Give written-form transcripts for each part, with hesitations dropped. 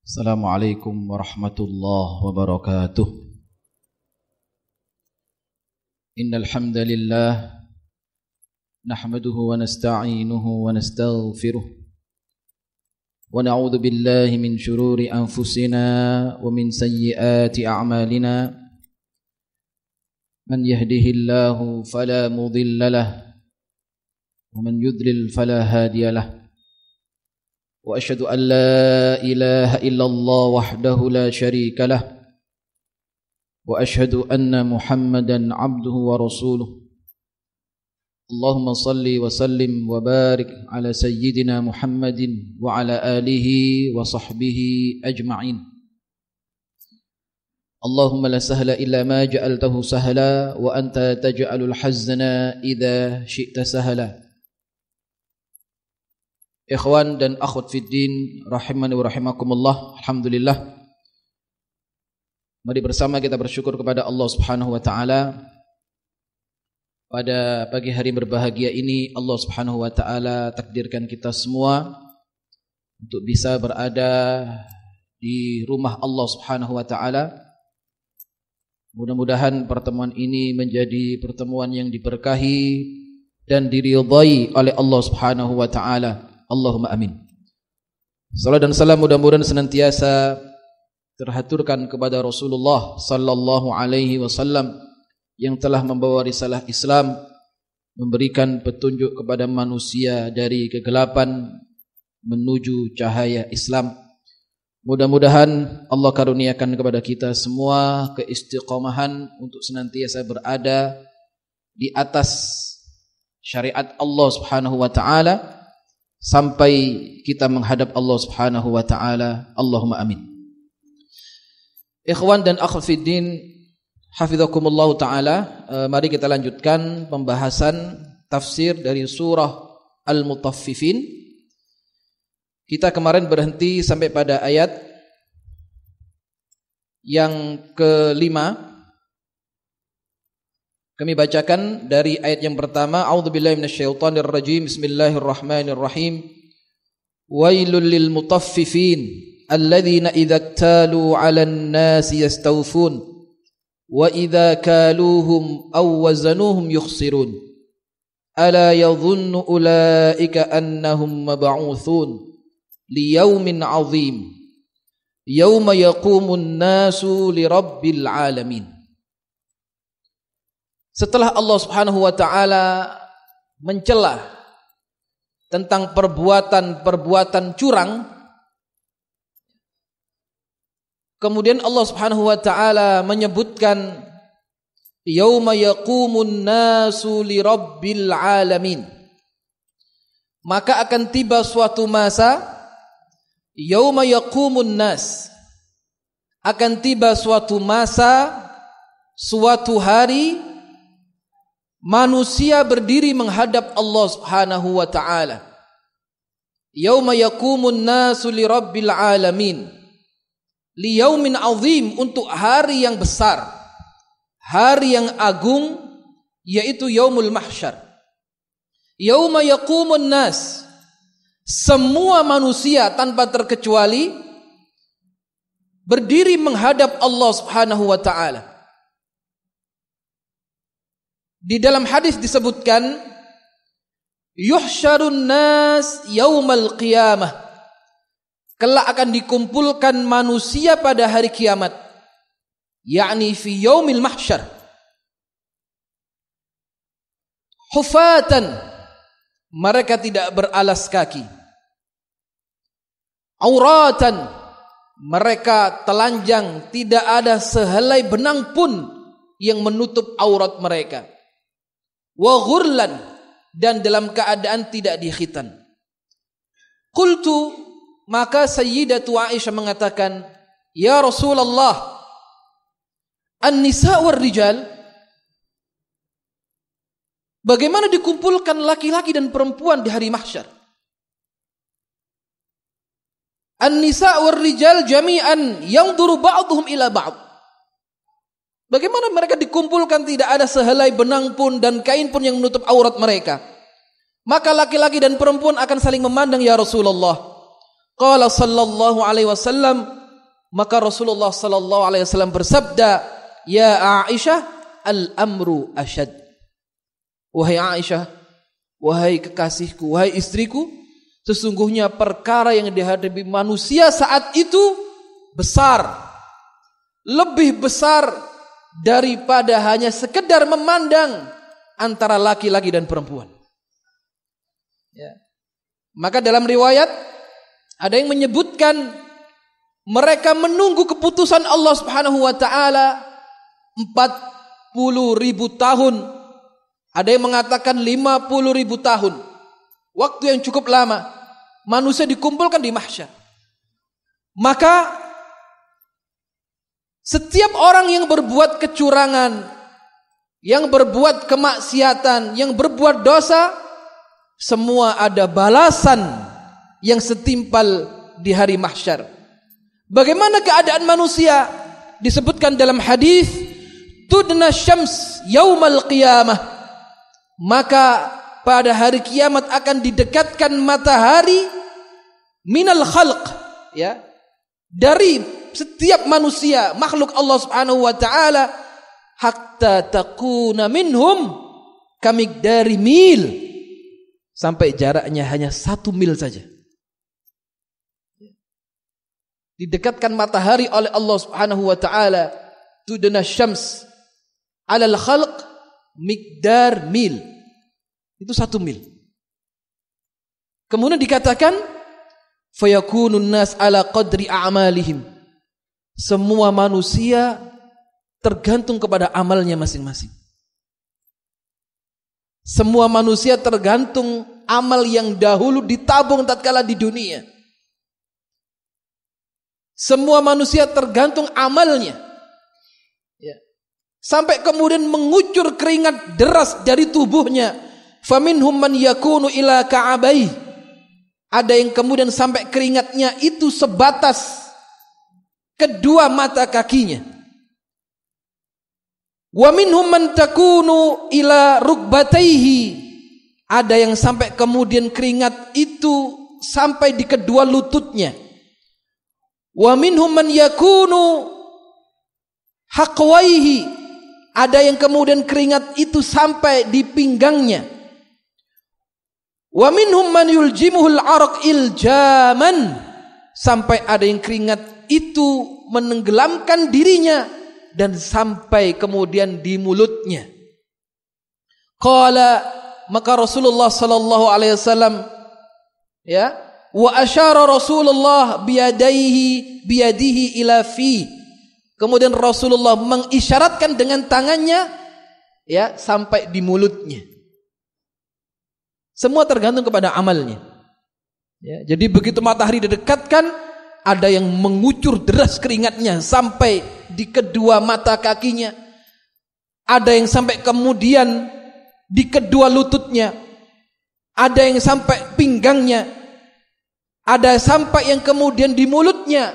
Assalamualaikum warahmatullahi wabarakatuh. Innal hamdalillah nahmaduhu wa nasta'inuhu wa nastaghfiruh wa na'udzu billahi min shururi anfusina wa min sayyiati a'malina. Man yahdihillahu fala mudilla lahu wa man yudlil fala hadiya lahu. Wa asyhadu an la ilaha illallah wahdahu la syarika lah wa asyhadu anna Muhammadan abduhu wa rasuluh. Allahumma salli wa sallim wa barik ala sayyidina Muhammadin wa ala alihi wa sahbihi ajma'in. Allahumma la sahla illa ma ja'altahu sahla wa anta taj'alul hazna idza syi'ta sahla. Ikhwan dan akhwat fiddin rahimani wa rahimakumullah. Alhamdulillah, mari bersama kita bersyukur kepada Allah Subhanahu wa taala. Pada pagi hari berbahagia ini Allah Subhanahu wa taala takdirkan kita semua untuk bisa berada di rumah Allah Subhanahu wa taala. Mudah-mudahan pertemuan ini menjadi pertemuan yang diberkahi dan diridhai oleh Allah Subhanahu wa taala. Allahumma amin. Salam dan salam mudah-mudahan senantiasa terhaturkan kepada Rasulullah sallallahu alaihi wasallam yang telah membawa risalah Islam, memberikan petunjuk kepada manusia dari kegelapan menuju cahaya Islam. Mudah-mudahan Allah karuniakan kepada kita semua keistiqomahan untuk senantiasa berada di atas syariat Allah Subhanahu wa taala sampai kita menghadap Allah Subhanahu wa taala. Allahumma amin. Ikhwan dan akhwat fiddin hafizakumullah taala, mari kita lanjutkan pembahasan tafsir dari surah Al-Mutaffifin. Kita kemarin berhenti sampai pada ayat yang kelima. Kami bacakan dari ayat yang pertama, a'udzubillahi minasyaitonir rajim, bismillahirrahmanirrahim. Wailul lil mutaffifin alladzina idza iktalu 'alan nasi yastawfun wa idza kaluhum aw wazanuhum yukhsirun. Ala yadhunnu ulaika annahum mab'utsun liyaumin 'adzim yauma yaqumun nasu lirabbil 'alamin. Setelah Allah Subhanahu wa taala mencela tentang perbuatan-perbuatan curang, kemudian Allah Subhanahu wa taala menyebutkan yauma yaqumun nasu lirabbil alamin. Maka akan tiba suatu masa, yauma yaqumun nas, akan tiba suatu masa, suatu hari manusia berdiri menghadap Allah Subhanahu wa taala. Yauma yaqumun nasu lirabbil alamin. Liyaumin azim, untuk hari yang besar, hari yang agung, yaitu yaumul mahsyar. Yauma yaqumun nas, semua manusia tanpa terkecuali berdiri menghadap Allah Subhanahu wa taala. Di dalam hadis disebutkan yuhsyarun nas yaumal qiyamah, kelak akan dikumpulkan manusia pada hari kiamat, yakni fi yaumil mahsyar. Hufatan, mereka tidak beralas kaki. Auratan, mereka telanjang, tidak ada sehelai benang pun yang menutup aurat mereka. Wa ghurlan, dan dalam keadaan tidak dikhitan. Qultu, maka Sayyidatu Aisyah mengatakan, ya Rasulullah, an-nisa war rijal, bagaimana dikumpulkan laki-laki dan perempuan di hari mahsyar? An-nisa war rijal jami'an yanzuru ba'dhum ila ba'd. Bagaimana mereka dikumpulkan, tidak ada sehelai benang pun dan kain pun yang menutup aurat mereka. Maka laki-laki dan perempuan akan saling memandang, ya Rasulullah. Qala sallallahu alaihi wasallam, maka Rasulullah sallallahu alaihi wasallam bersabda, "Ya Aisyah, al-amru asyad." Wahai Aisyah, wahai kekasihku, wahai istriku, sesungguhnya perkara yang dihadapi manusia saat itu besar, lebih besar daripada hanya sekedar memandang antara laki-laki dan perempuan. Ya. Maka dalam riwayat ada yang menyebutkan mereka menunggu keputusan Allah Subhanahu wa taala 40.000 tahun. Ada yang mengatakan 50.000 tahun. Waktu yang cukup lama. Manusia dikumpulkan di mahsyar. Maka setiap orang yang berbuat kecurangan, yang berbuat kemaksiatan, yang berbuat dosa, semua ada balasan yang setimpal di hari mahsyar. Bagaimana keadaan manusia? Disebutkan dalam hadis, tudna syams yaumal qiyamah. Maka pada hari kiamat akan didekatkan matahari minal khalq, ya, dari setiap manusia, makhluk Allah Subhanahu wa taala, hatta takuna minhum kamigdari mil, sampai jaraknya hanya 1 mil saja. Didekatkan matahari oleh Allah Subhanahu wa taala, tudna syams alal khalq miqdar mil, itu 1 mil. Kemudian dikatakan fayakunun nas ala qadri a'malihim, semua manusia tergantung kepada amalnya masing-masing. Semua manusia tergantung amal yang dahulu ditabung tatkala di dunia. Semua manusia tergantung amalnya, ya. Sampai kemudian mengucur keringat deras dari tubuhnya. Faminhum man yakunu ila ka'abai, ada yang kemudian sampai keringatnya itu sebatas kedua mata kakinya. Wa minhum man takunu ila rukbatayhi, ada yang sampai kemudian keringat itu sampai di kedua lututnya. Wa minhum man yakunu haqwaihi, ada yang kemudian keringat itu sampai di pinggangnya. Wa minhum man yuljimuhul araq iljaman, sampai ada yang keringat itu menenggelamkan dirinya dan sampai kemudian di mulutnya. Qala, maka Rasulullah sallallahu alaihi wasallam, ya, wa asyara Rasulullah biyadihi ila fi, kemudian Rasulullah mengisyaratkan dengan tangannya, ya, sampai di mulutnya. Semua tergantung kepada amalnya, ya. Jadi begitu matahari didekatkan, ada yang mengucur deras keringatnya sampai di kedua mata kakinya, ada yang sampai kemudian di kedua lututnya, ada yang sampai pinggangnya, ada sampai yang kemudian di mulutnya.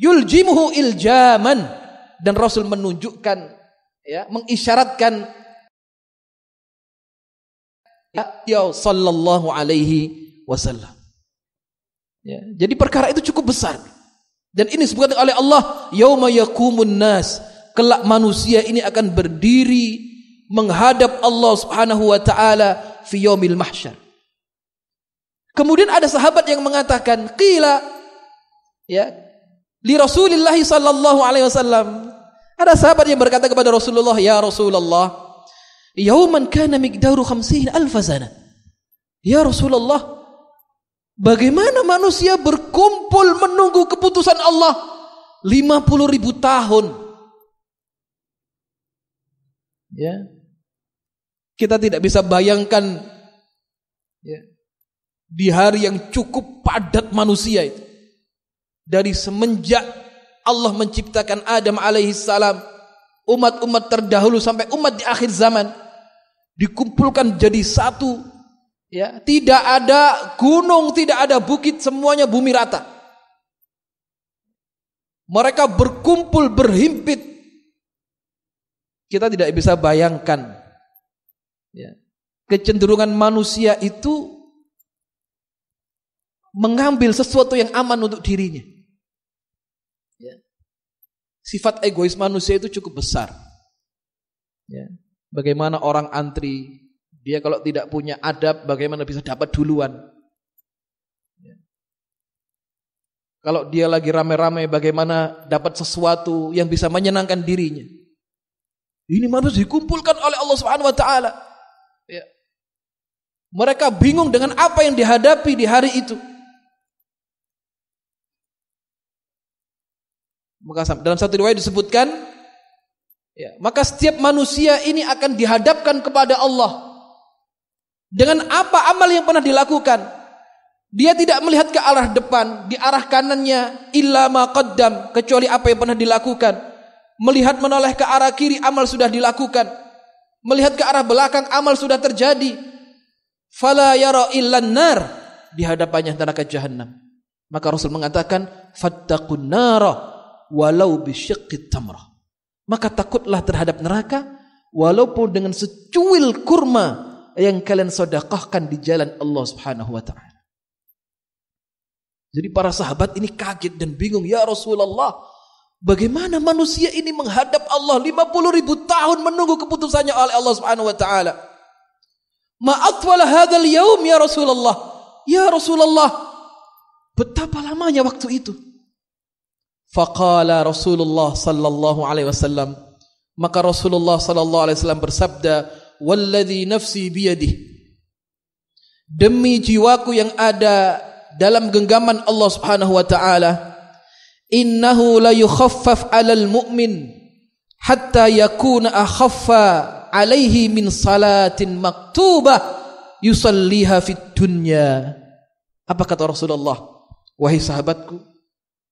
Yuljimuhu iljaman, dan Rasul menunjukkan, ya, mengisyaratkan, ya, sallallahu alaihi wasallam. Ya, jadi perkara itu cukup besar. Dan ini disebutkan oleh Allah, yauma yaqumun nas, kelak manusia ini akan berdiri menghadap Allah Subhanahu wa taala fi yaumil mahsyar. Kemudian ada sahabat yang mengatakan, qila, ya, li Rasulillah sallallahu alaihi wasallam. Ada sahabat yang berkata kepada Rasulullah, ya Rasulullah, yauman kana miqdaru 50,000 sana. Ya Rasulullah, bagaimana manusia berkumpul menunggu keputusan Allah 50.000 tahun? Ya. Kita tidak bisa bayangkan, ya, di hari yang cukup padat manusia itu. Dari semenjak Allah menciptakan Adam alaihissalam, umat-umat terdahulu sampai umat di akhir zaman, dikumpulkan jadi satu, ya, tidak ada gunung, tidak ada bukit, semuanya bumi rata. Mereka berkumpul berhimpit. Kita tidak bisa bayangkan, ya, kecenderungan manusia itu mengambil sesuatu yang aman untuk dirinya. Ya. Sifat egois manusia itu cukup besar. Ya. Bagaimana orang antri, dia kalau tidak punya adab, bagaimana bisa dapat duluan? Ya. Kalau dia lagi rame-rame, bagaimana dapat sesuatu yang bisa menyenangkan dirinya? Ini manusia dikumpulkan oleh Allah Subhanahu wa taala. Ya. Mereka bingung dengan apa yang dihadapi di hari itu. Maka dalam satu riwayat disebutkan, ya, maka setiap manusia ini akan dihadapkan kepada Allah dengan apa amal yang pernah dilakukan. Dia tidak melihat ke arah depan, di arah kanannya illa ma qaddam, kecuali apa yang pernah dilakukan. Melihat menoleh ke arah kiri, amal sudah dilakukan. Melihat ke arah belakang, amal sudah terjadi. Fala yara illan nar, di hadapannya neraka jahanam. Maka Rasul mengatakan, fattaqun nara walau bisyiqqit tamrah. Maka takutlah terhadap neraka walaupun dengan secuil kurma yang kalian sedekahkan di jalan Allah Subhanahu wa taala. Jadi para sahabat ini kaget dan bingung, ya Rasulullah, bagaimana manusia ini menghadap Allah 50.000 tahun menunggu keputusannya oleh Allah Subhanahu wa taala? Ma atwala hadzal yaum ya Rasulullah. Ya Rasulullah, betapa lamanya waktu itu? Faqala Rasulullah sallallahu alaihi wasallam, maka Rasulullah sallallahu alaihi wasallam bersabda, walladzi nafsi biyadihi, demi jiwaku yang ada dalam genggaman Allah Subhanahu wa taala, innahu la yukhaffaf 'alal mu'min hatta yakuna akhaffa 'alaihi min salatin maktubah yusalliha fid dunya. Apa kata Rasulullah? Wahai sahabatku,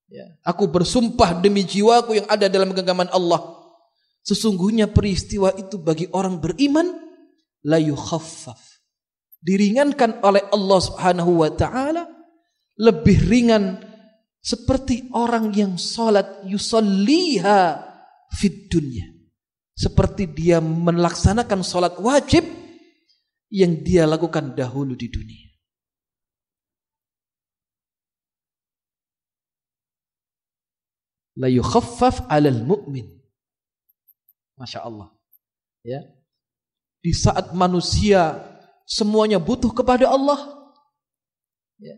ya, aku bersumpah demi jiwaku yang ada dalam genggaman Allah, sesungguhnya peristiwa itu bagi orang beriman la yukhaffaf, diringankan oleh Allah Subhanahu wa taala, lebih ringan seperti orang yang salat yusalliha fid dunya, seperti dia melaksanakan salat wajib yang dia lakukan dahulu di dunia. La yukhaffaf 'alal mu'min. Masya Allah. Ya. Di saat manusia semuanya butuh kepada Allah, ya,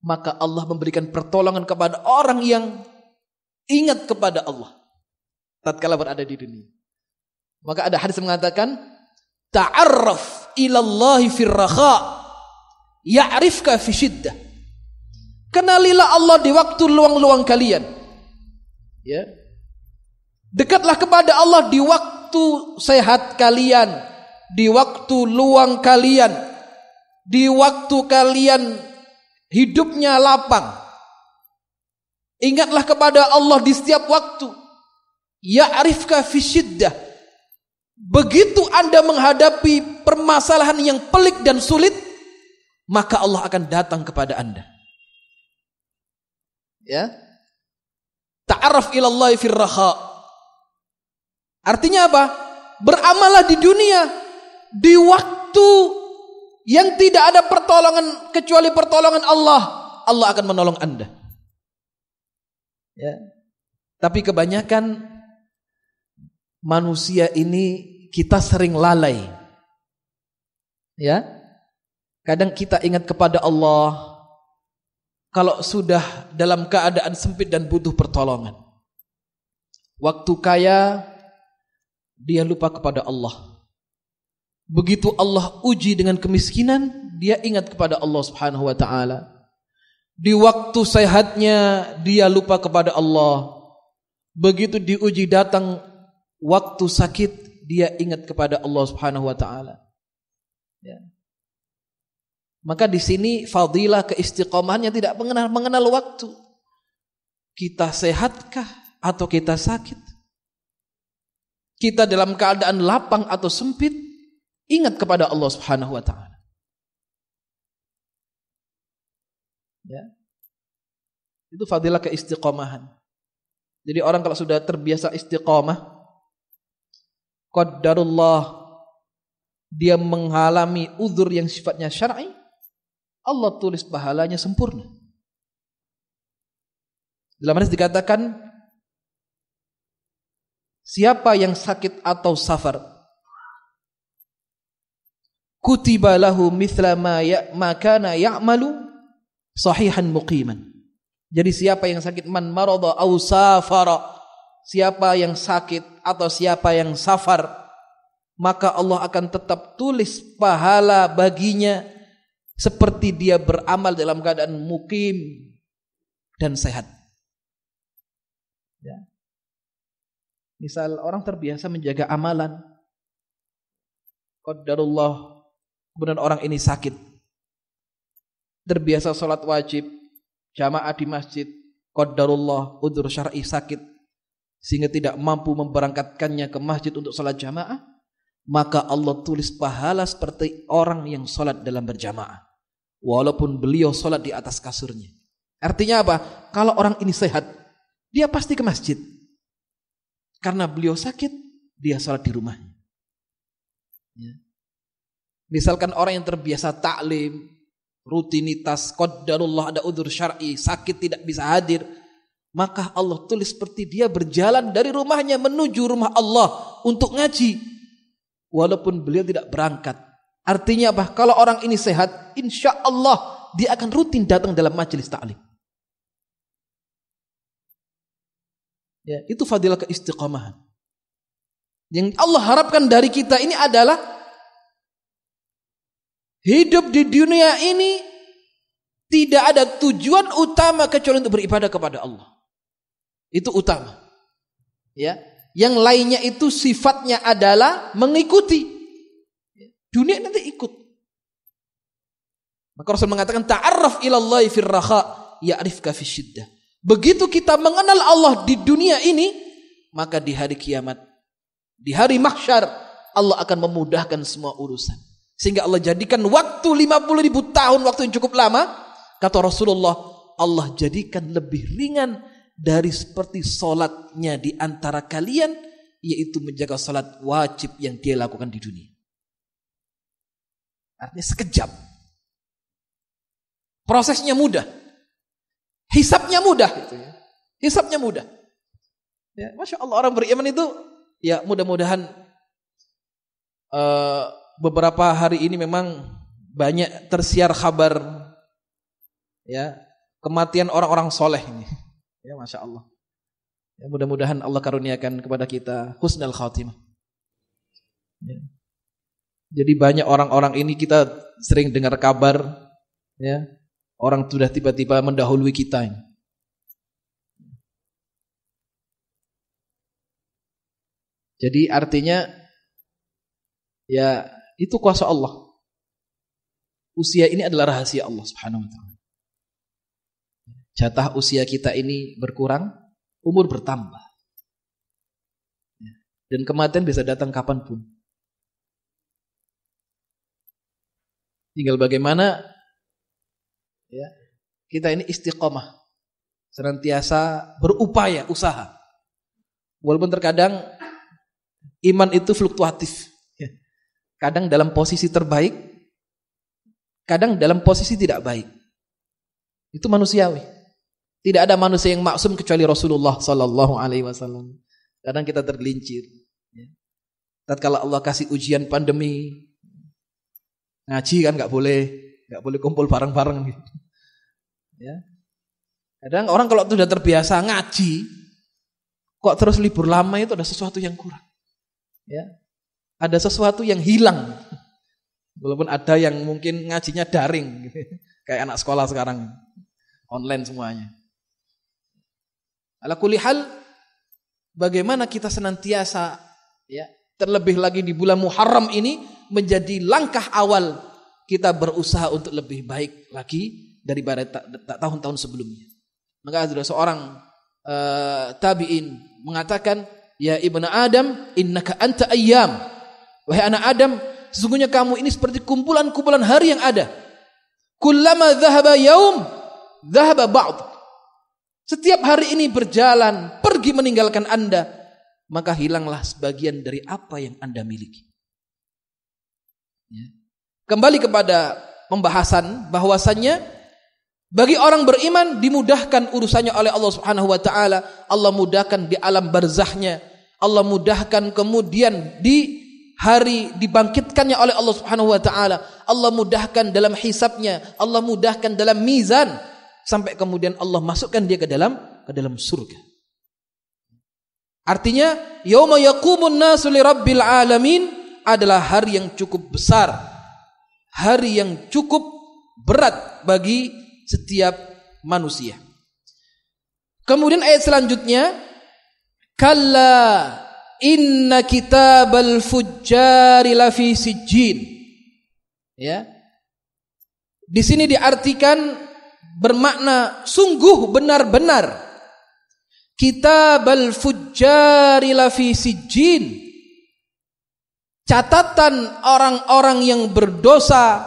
maka Allah memberikan pertolongan kepada orang yang ingat kepada Allah tatkala berada di dunia. Maka ada hadis mengatakan, ta'arraf ilallahi fir rakha ya'rifka fi syiddah. Kenalilah Allah di waktu luang-luang kalian. Ya. Dekatlah kepada Allah di waktu sehat kalian, di waktu luang kalian, di waktu kalian hidupnya lapang. Ingatlah kepada Allah di setiap waktu. Ya'rifka fi syiddah. Begitu Anda menghadapi permasalahan yang pelik dan sulit, maka Allah akan datang kepada Anda. Ya. Ta'arraf ilallahi fir rakha. Artinya apa? Beramalah di dunia di waktu yang tidak ada pertolongan kecuali pertolongan Allah. Allah akan menolong Anda. Ya. Tapi kebanyakan manusia ini kita sering lalai. Ya. Kadang kita ingat kepada Allah kalau sudah dalam keadaan sempit dan butuh pertolongan. Waktu kaya, dia lupa kepada Allah. Begitu Allah uji dengan kemiskinan, dia ingat kepada Allah Subhanahu wa taala. Di waktu sehatnya, dia lupa kepada Allah. Begitu diuji datang waktu sakit, dia ingat kepada Allah Subhanahu wa taala. Ya. Maka di sini fadilah keistiqomahannya tidak mengenal waktu. Kita sehatkah atau kita sakit? Kita dalam keadaan lapang atau sempit, ingat kepada Allah Subhanahu wa taala. Ya. Itu fadilah keistiqomahan. Jadi orang kalau sudah terbiasa istiqomah, qadarullah, dia mengalami uzur yang sifatnya syar'i, Allah tulis pahalanya sempurna. Dalam hadis dikatakan, siapa yang sakit atau safar, kutiba lahu mithla ma kana ya'malu sahihan muqiman. Jadi siapa yang sakit, man marada aw safara, siapa yang sakit atau siapa yang safar, maka Allah akan tetap tulis pahala baginya seperti dia beramal dalam keadaan mukim dan sehat. Ya. Misal orang terbiasa menjaga amalan, qadarullah, kemudian orang ini sakit, terbiasa sholat wajib, jamaah di masjid, qadarullah, udzur syar'i, sakit, sehingga tidak mampu memberangkatkannya ke masjid untuk sholat jamaah, maka Allah tulis pahala seperti orang yang sholat dalam berjamaah, walaupun beliau sholat di atas kasurnya. Artinya apa? Kalau orang ini sehat, dia pasti ke masjid. Karena beliau sakit, dia sholat di rumahnya. Ya. Misalkan orang yang terbiasa taklim, rutinitas, qadarullah, ada udzur syar'i, sakit tidak bisa hadir, maka Allah tulis seperti dia berjalan dari rumahnya menuju rumah Allah untuk ngaji, walaupun beliau tidak berangkat. Artinya apa? Kalau orang ini sehat, insya Allah dia akan rutin datang dalam majelis taklim. Ya, itu fadilah keistiqamahan. Yang Allah harapkan dari kita ini adalah hidup di dunia ini tidak ada tujuan utama kecuali untuk beribadah kepada Allah. Itu utama. Ya, yang lainnya itu sifatnya adalah mengikuti. Dunia nanti ikut. Maka Rasul mengatakan ta'arraf ilallahi fir rakha ya'rifka fi syiddah. Begitu kita mengenal Allah di dunia ini, maka di hari kiamat, di hari mahsyar, Allah akan memudahkan semua urusan. Sehingga Allah jadikan waktu 50.000 tahun, waktu yang cukup lama. Kata Rasulullah, Allah jadikan lebih ringan dari seperti solatnya di antara kalian, yaitu menjaga solat wajib yang dia lakukan di dunia. Artinya sekejap. Prosesnya mudah. Hisabnya mudah gitu ya. Hisabnya mudah. Ya, Masya Allah, orang beriman itu ya mudah-mudahan beberapa hari ini memang banyak tersiar kabar ya kematian orang-orang soleh ini. Ya Masya Allah. Ya, mudah-mudahan Allah karuniakan kepada kita husnul khatimah. Ya. Jadi banyak orang-orang ini kita sering dengar kabar ya. Orang sudah tiba-tiba mendahului kita ini. Jadi artinya ya itu kuasa Allah. Usia ini adalah rahasia Allah Subhanahu wa taala. Jatah usia kita ini berkurang, umur bertambah. Dan kematian bisa datang kapanpun. Tinggal bagaimana ya, kita ini istiqomah, senantiasa berupaya, usaha. Walaupun terkadang iman itu fluktuatif. Kadang dalam posisi terbaik, kadang dalam posisi tidak baik. Itu manusiawi. Tidak ada manusia yang maksum kecuali Rasulullah sallallahu alaihi wasallam. Kadang kita tergelincir. Tatkala Allah kasih ujian pandemi, ngaji kan nggak boleh kumpul bareng-bareng gitu. Ya. Kadang orang kalau sudah terbiasa ngaji, kok terus libur lama itu ada sesuatu yang kurang. Ya. Ada sesuatu yang hilang. Walaupun ada yang mungkin ngajinya daring gitu. Kayak anak sekolah sekarang online semuanya. Ala kulli hal, bagaimana kita senantiasa ya, terlebih lagi di bulan Muharram ini menjadi langkah awal kita berusaha untuk lebih baik lagi daripada tahun-tahun sebelumnya. Maka ada seorang tabi'in mengatakan, ya ibnu Adam, innaka anta ayyam. Wahai anak Adam, sesungguhnya kamu ini seperti kumpulan-kumpulan hari yang ada. Kullama dhahaba yaum, dhahaba ba'd. Setiap hari ini berjalan, pergi meninggalkan Anda, maka hilanglah sebagian dari apa yang Anda miliki. Ya. Kembali kepada pembahasan bahwasannya bagi orang beriman dimudahkan urusannya oleh Allah Subhanahu wa taala. Allah mudahkan di alam barzahnya. Allah mudahkan kemudian di hari dibangkitkannya oleh Allah Subhanahu wa taala. Allah mudahkan dalam hisabnya, Allah mudahkan dalam mizan, sampai kemudian Allah masukkan dia ke dalam surga. Artinya yauma yaqumun nasu lirabbil alamin adalah hari yang cukup besar, hari yang cukup berat bagi setiap manusia. Kemudian ayat selanjutnya, kalla inna kitabal fujjari lafi sijjin. Ya. Di sini diartikan bermakna sungguh benar-benar. Kitabal fujjari lafi sijjin. Catatan orang-orang yang berdosa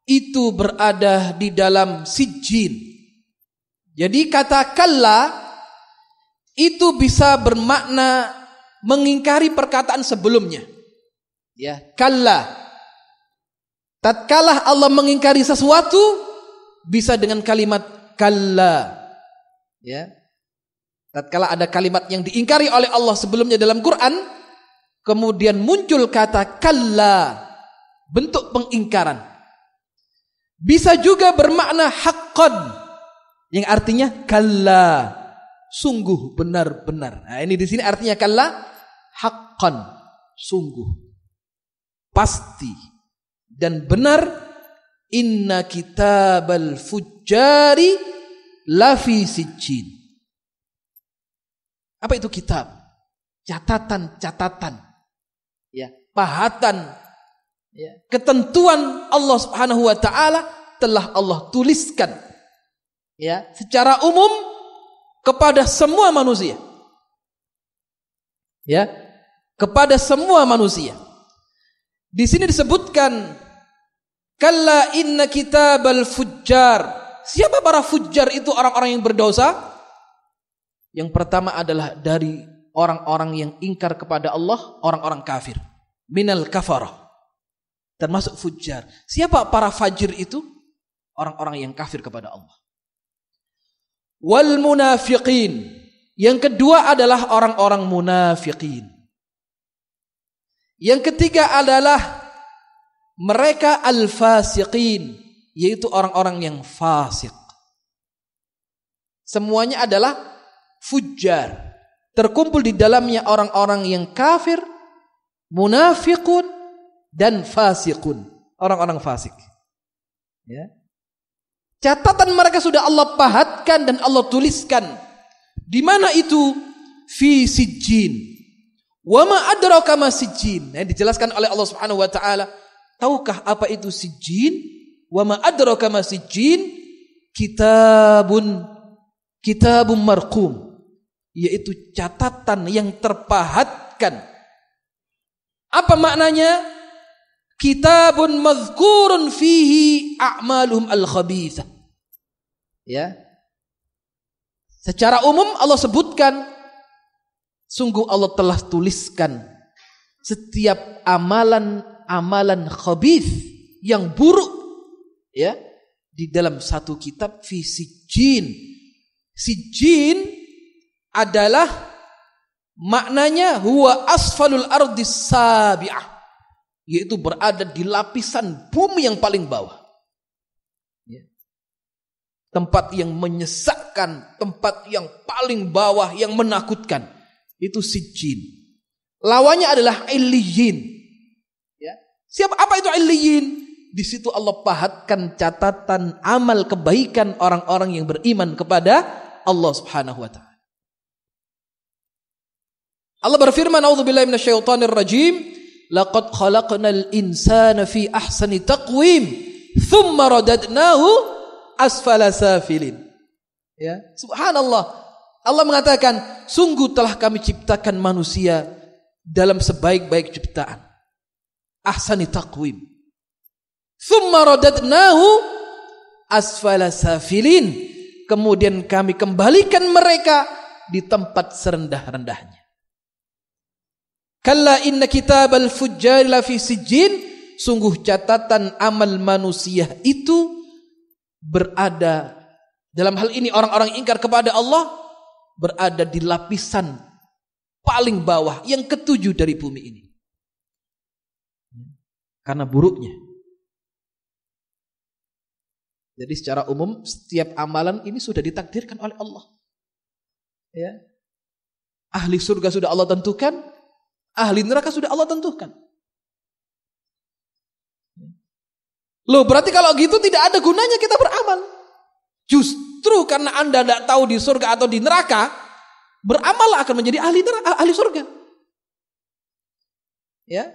itu berada di dalam sijjin. Jadi kata kalla itu bisa bermakna mengingkari perkataan sebelumnya. Ya, kalla. Tatkala Allah mengingkari sesuatu bisa dengan kalimat kalla. Ya. Tatkala ada kalimat yang diingkari oleh Allah sebelumnya dalam Quran, kemudian muncul kata kalla, bentuk pengingkaran. Bisa juga bermakna haqqan, yang artinya kalla, sungguh benar-benar. Nah, ini di sini artinya kalla haqqan, sungguh, pasti dan benar. Inna kitabal fujjari lafi sijjin. Apa itu kitab? Catatan-catatan, ya, pahatan, ya, ketentuan Allah Subhanahu wa taala telah Allah tuliskan, ya, secara umum kepada semua manusia. Ya, kepada semua manusia. Di sini disebutkan kalla inna kitabal fujjar. Siapa para fujjar itu? Orang-orang yang berdosa. Yang pertama adalah dari orang-orang yang ingkar kepada Allah, orang-orang kafir. Minal kafarah. Termasuk fujjar. Siapa para fajir itu? Orang-orang yang kafir kepada Allah. Wal munafiqin. Yang kedua adalah orang-orang munafiqin. Yang ketiga adalah mereka al-fasiqin, yaitu orang-orang yang fasik. Semuanya adalah fujjar. Terkumpul di dalamnya orang-orang yang kafir, munafiqun dan fasiqun, orang-orang fasik. Ya. Catatan mereka sudah Allah pahatkan dan Allah tuliskan. Di mana itu? Fi sijjin. Wa ma adraka ma sijjin. Dijelaskan oleh Allah Subhanahu wa taala. Tahukah apa itu sijjin? Wa ma adraka ma sijjin? Kitabun marqum. Yaitu catatan yang terpahatkan. Apa maknanya? Kitabun mazkurun fihi a'maluhum al-khabithah. Ya. Secara umum Allah sebutkan, sungguh Allah telah tuliskan setiap amalan khabith yang buruk, ya, di dalam satu kitab fi sijjin. Sijjin adalah maknanya huwa asfalul ardis sabi'ah, yaitu berada di lapisan bumi yang paling bawah, ya. Tempat yang menyesakkan, tempat yang paling bawah, yang menakutkan, itu sijjin. Lawannya adalah illiyin, ya. Apa itu illiyin? Di situ Allah pahatkan catatan amal kebaikan orang-orang yang beriman kepada Allah Subhanahu wa taala. Allah berfirman, a'udzubillahi minasyaitonir rajim, laqad khalaqnal insana fi ahsani taqwim thumma radadnahu asfala safilin. Ya, subhanallah. Allah mengatakan, sungguh telah kami ciptakan manusia dalam sebaik-baik ciptaan. Ahsani taqwim. Thumma radadnahu asfala safilin. Kemudian kami kembalikan mereka di tempat serendah-rendahnya. Kalla inna kitabal fujjari lafi sijjin. sungguh catatan amal manusia itu berada, dalam hal ini orang-orang ingkar kepada Allah, berada di lapisan paling bawah, yang ketujuh dari bumi ini. Karena buruknya. Jadi secara umum setiap amalan ini sudah ditakdirkan oleh Allah. Ya. Ahli surga sudah Allah tentukan, ahli neraka sudah Allah tentukan. Loh, berarti kalau gitu tidak ada gunanya kita beramal. Justru karena Anda tidak tahu di surga atau di neraka, beramal akan menjadi ahli neraka, ahli surga. Ya.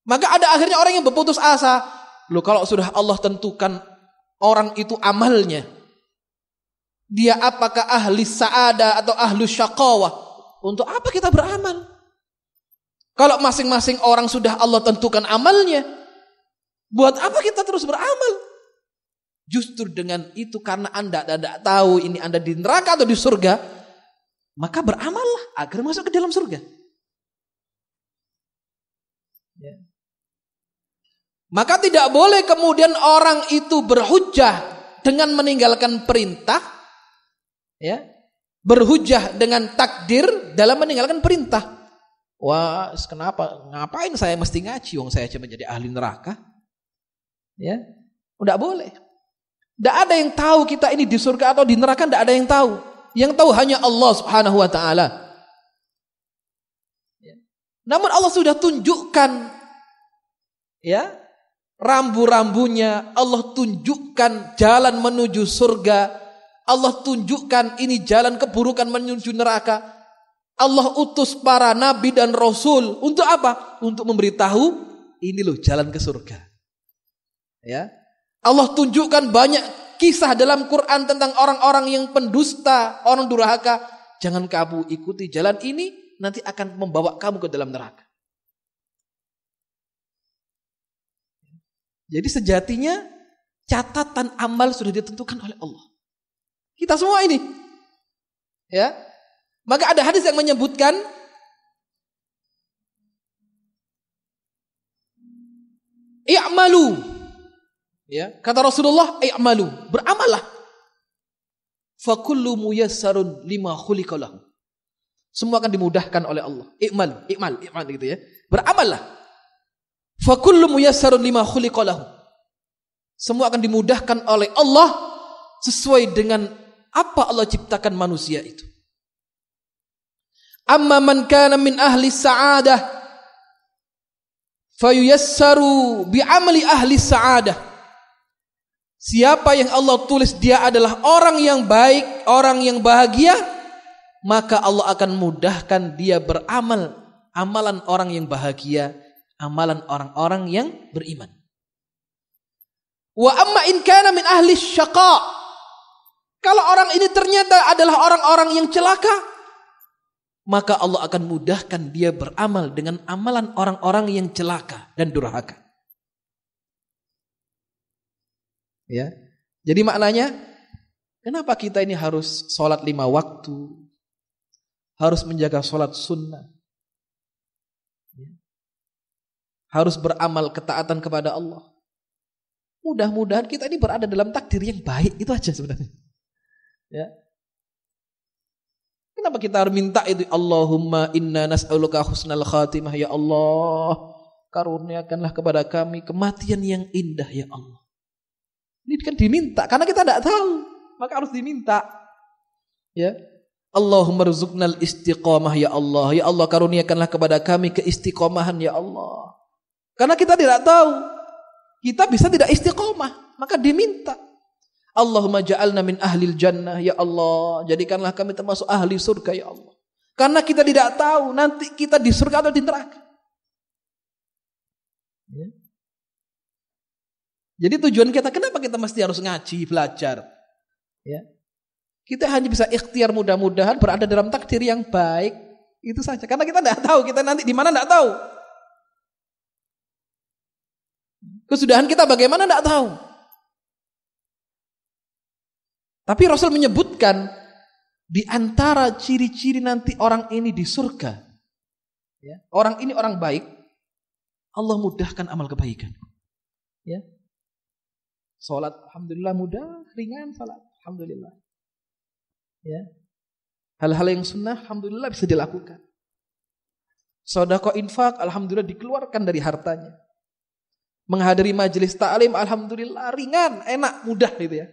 Maka ada akhirnya orang yang berputus asa. Loh, kalau sudah Allah tentukan orang itu amalnya, dia apakah ahli sa'adah atau ahli syaqawah? Untuk apa kita beramal? Kalau masing-masing orang sudah Allah tentukan amalnya, buat apa kita terus beramal? Justru dengan itu, karena Anda tidak tahu ini Anda di neraka atau di surga, maka beramallah agar masuk ke dalam surga. Ya. Maka tidak boleh kemudian orang itu berhujjah dengan meninggalkan perintah, ya, berhujjah dengan takdir dalam meninggalkan perintah. Wah, kenapa? Ngapain saya mesti ngaji? Wong saya cuma jadi ahli neraka. Ya, tidak boleh. Tidak ada yang tahu kita ini di surga atau di neraka, tidak ada yang tahu. Yang tahu hanya Allah Subhanahu wa taala. Ya. Namun Allah sudah tunjukkan, ya, rambu-rambunya, Allah tunjukkan jalan menuju surga, Allah tunjukkan ini jalan keburukan menuju neraka. Allah utus para nabi dan rasul untuk apa? Untuk memberitahu ini loh jalan ke surga. Ya. Allah tunjukkan banyak kisah dalam Quran tentang orang-orang yang pendusta, orang durhaka. Jangan kamu ikuti jalan ini, nanti akan membawa kamu ke dalam neraka. Jadi sejatinya catatan amal sudah ditentukan oleh Allah. Kita semua ini. Ya. Maka ada hadis yang menyebutkan i'malu. Ya, kata Rasulullah, i'malu, beramallah. Fa kullu muyassarun lima khuliqa lahu. Semua akan dimudahkan oleh Allah. I'mal gitu ya. Beramallah. Fa kullu muyassarun lima khuliqa lahu. Semua akan dimudahkan oleh Allah sesuai dengan apa Allah ciptakan manusia itu. Amma man kana min ahli sa'adah fayuyassaru bi'amali ahli sa'adah. Siapa yang Allah tulis dia adalah orang yang baik, orang yang bahagia, maka Allah akan mudahkan dia beramal amalan orang yang bahagia, amalan orang-orang yang beriman. Wa amma in kana min ahli syaqa, kalau orang ini ternyata adalah orang-orang yang celaka, maka Allah akan mudahkan dia beramal dengan amalan orang-orang yang celaka dan durhaka. Ya, jadi maknanya, kenapa kita ini harus sholat 5 waktu, harus menjaga sholat sunnah, ya, harus beramal ketaatan kepada Allah. Mudah-mudahan kita ini berada dalam takdir yang baik, itu aja sebenarnya. Ya. Kenapa kita harus minta itu? Allahumma inna nas'aluka husnal khatimah, ya Allah, karuniakanlah kepada kami kematian yang indah, ya Allah. Ini kan diminta, karena kita tidak tahu, maka harus diminta. Ya, Allahumma rzuqnal istiqamah, ya Allah. Ya Allah, karuniakanlah kepada kami keistiqomahan, ya Allah. Karena kita tidak tahu, kita bisa tidak istiqomah, maka diminta. Allahumma ja'alna min ahlil jannah, ya Allah. Jadikanlah kami termasuk ahli surga, ya Allah. Karena kita tidak tahu nanti kita di surga atau di neraka. Ya. Jadi tujuan kita, kenapa kita mesti harus ngaji, belajar? Ya. Kita hanya bisa ikhtiar, mudah-mudahan berada dalam takdir yang baik. Itu saja. Karena kita tidak tahu, kita nanti di mana tidak tahu. Kesudahan kita bagaimana tidak tahu. Tapi Rasul menyebutkan di antara ciri-ciri nanti orang ini di surga. Ya, orang ini orang baik. Allah mudahkan amal kebaikan. Ya. Salat alhamdulillah mudah, ringan salat. Alhamdulillah. Ya. Hal-hal yang sunnah alhamdulillah bisa dilakukan. Sedekah infak alhamdulillah dikeluarkan dari hartanya. Menghadiri majelis ta'lim alhamdulillah ringan, enak, mudah gitu ya.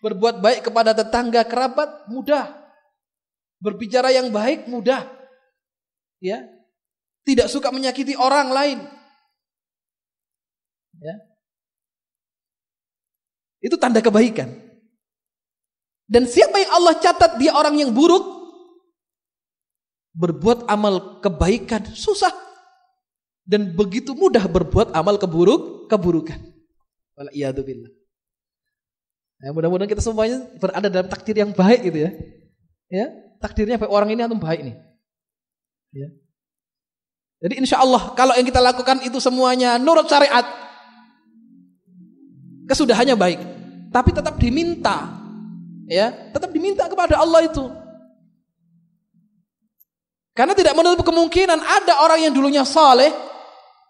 Berbuat baik kepada tetangga, kerabat mudah. Berbicara yang baik mudah. Ya. Tidak suka menyakiti orang lain. Ya. Itu tanda kebaikan. Dan siapa yang Allah catat dia orang yang buruk, berbuat amal kebaikan susah. Dan begitu mudah berbuat amal keburukan. Wal'iyadzubillah. Ya, mudah-mudahan kita semuanya berada dalam takdir yang baik gitu ya. Ya, takdirnya baik, orang ini antum baik nih. Ya. Jadi insya Allah kalau yang kita lakukan itu semuanya nurut syariat, kesudahannya baik. Tapi tetap diminta, ya, tetap diminta kepada Allah itu. Karena tidak menutup kemungkinan ada orang yang dulunya saleh,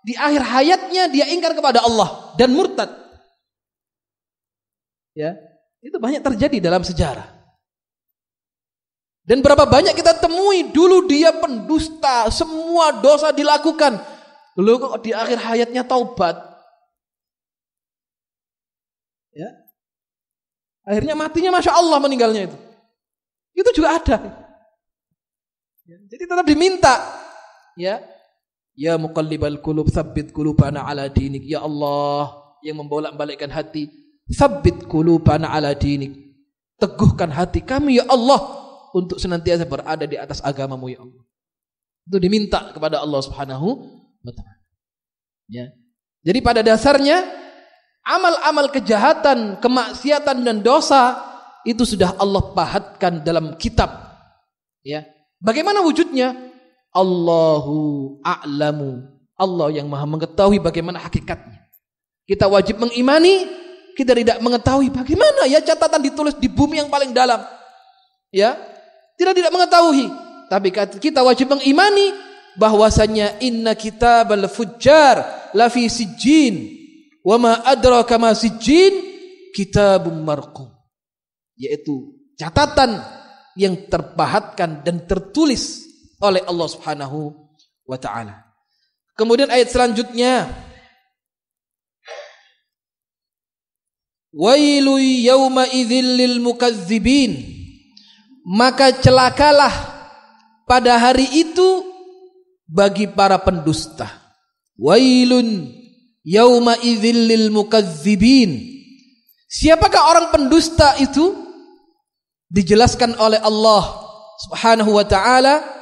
di akhir hayatnya dia ingkar kepada Allah dan murtad. Ya, itu banyak terjadi dalam sejarah. Dan berapa banyak kita temui dulu dia pendusta, semua dosa dilakukan. Lalu kok di akhir hayatnya taubat. Ya. Akhirnya matinya Masya Allah meninggalnya itu. Itu juga ada. Ya, jadi tetap diminta. Ya. Ya muqallibal qulub tsabbit qulubana ala dinik. Ya Allah yang membolak-balikkan hati, tsabbit qulubana ala dinik. Teguhkan hati kami ya Allah untuk senantiasa berada di atas agamamu ya Allah. Itu diminta kepada Allah Subhanahu wa taala. Ya. Jadi pada dasarnya amal-amal kejahatan, kemaksiatan dan dosa itu sudah Allah pahatkan dalam kitab. Ya. Bagaimana wujudnya? Allahu a'lamu. Allah yang maha mengetahui bagaimana hakikatnya. Kita wajib mengimani, kita tidak mengetahui bagaimana ya catatan ditulis di bumi yang paling dalam. Ya, tidak mengetahui. Tapi kita wajib mengimani bahwasanya inna kitabal fujjar lafi sijjin wa ma adraka ma sijjin kitabum marqum. Yaitu catatan yang terpahatkan dan tertulis oleh Allah Subhanahu wa taala. Kemudian ayat selanjutnya, wailu yauma idzil lil mukazzibin, maka celakalah pada hari itu bagi para pendusta. Wailun yauma idzil lil mukazzibin. Siapakah orang pendusta itu? Dijelaskan oleh Allah Subhanahu wa taala,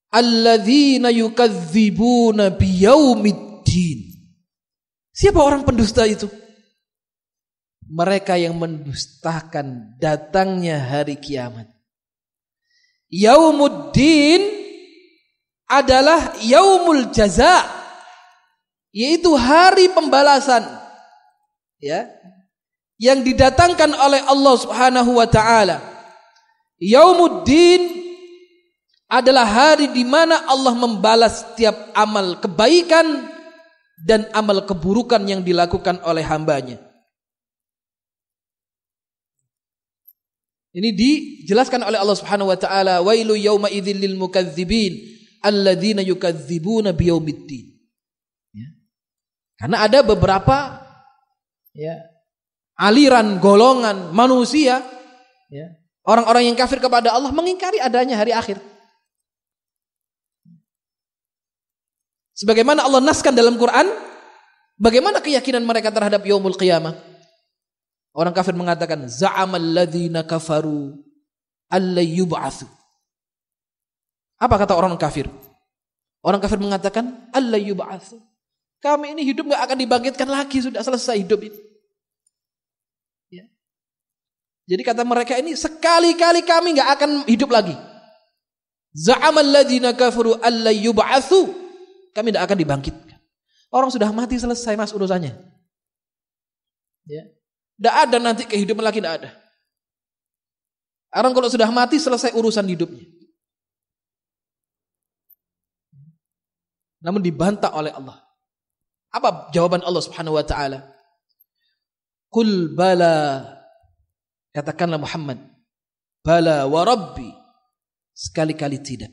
alladzina yukadzibuna biyaumiddin. Siapa orang pendusta itu? Mereka yang mendustakan datangnya hari kiamat. Yaumuddin adalah yaumul jaza, yaitu hari pembalasan, ya, yang didatangkan oleh Allah Subhanahu wa taala. Yaumuddin adalah hari di mana Allah membalas setiap amal kebaikan dan amal keburukan yang dilakukan oleh hambanya. Ini dijelaskan oleh Allah Subhanahu wa taala, wailu yauma idzil lil mukadzibin alladzina yukadzibuna biyaumiddin. Ya. Karena ada beberapa ya aliran golongan manusia, ya, orang-orang yang kafir kepada Allah mengingkari adanya hari akhir. Sebagaimana Allah naskan dalam Quran, bagaimana keyakinan mereka terhadap yaumul qiyamah? Orang kafir mengatakan za'amal ladzina kafaru alla yub'atsu. Apa kata orang kafir? Orang kafir mengatakan alla yub'atsu. Kami ini hidup enggak akan dibangkitkan lagi, sudah selesai hidup itu. Ya. Jadi kata mereka ini sekali-kali kami enggak akan hidup lagi. Za'amal ladzina kafaru alla yub'atsu. Kami tidak akan dibangkitkan. Orang sudah mati selesai mas urusannya. Ya. Tidak ada nanti kehidupan lagi, tidak ada. Orang kalau sudah mati selesai urusan hidupnya. namun dibantah oleh Allah. Apa jawaban Allah Subhanahu wa taala? Qul bala, katakanlah Muhammad, bala wa rabbi, sekali-kali tidak.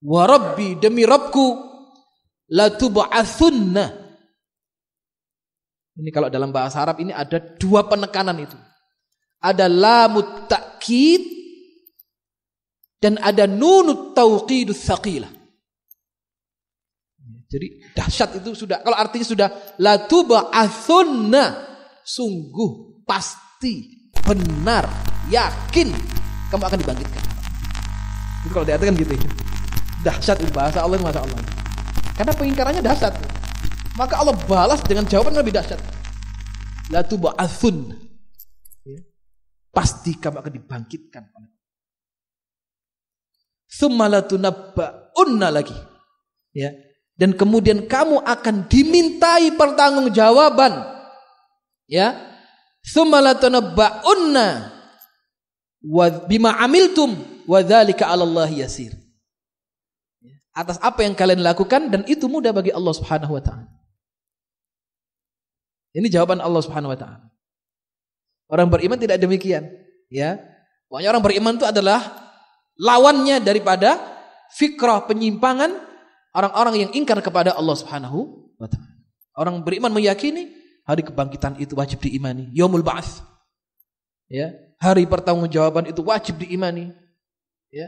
Wa rabbi, demi Rabbku, la tub'atsunna. Ini kalau dalam bahasa Arab ini ada dua penekanan itu. Ada lamut ta'kid dan ada nunut tauqidus tsaqilah. Jadi dahsyat itu sudah, kalau artinya sudah la tub'atsunna, sungguh, pasti, benar, yakin kamu akan dibangkitkan. Itu kalau diartikan gitu ya. Dahsyat itu bahasa Allah, Masya Allah. Karena pengingkarannya dahsyat. Maka Allah balas dengan jawaban yang lebih dahsyat. La tub'atsunna. Pasti kamu akan dibangkitkan. Tsumma la tunabba'unna lagi. Ya. Dan kemudian kamu akan dimintai pertanggungjawaban. Ya. Tsumma la tunabba'unna wa bima amiltum wa dzalika 'ala Allah yasir. Atas apa yang kalian lakukan, dan itu mudah bagi Allah Subhanahu wa taala. Ini jawaban Allah Subhanahu wa taala. Orang beriman tidak demikian, ya. Pokoknya orang beriman itu adalah lawannya daripada fikrah penyimpangan orang-orang yang ingkar kepada Allah Subhanahu wa taala. Orang beriman meyakini hari kebangkitan itu wajib diimani, yaumul ba'ats. Ya, hari pertanggungjawaban itu wajib diimani. Ya.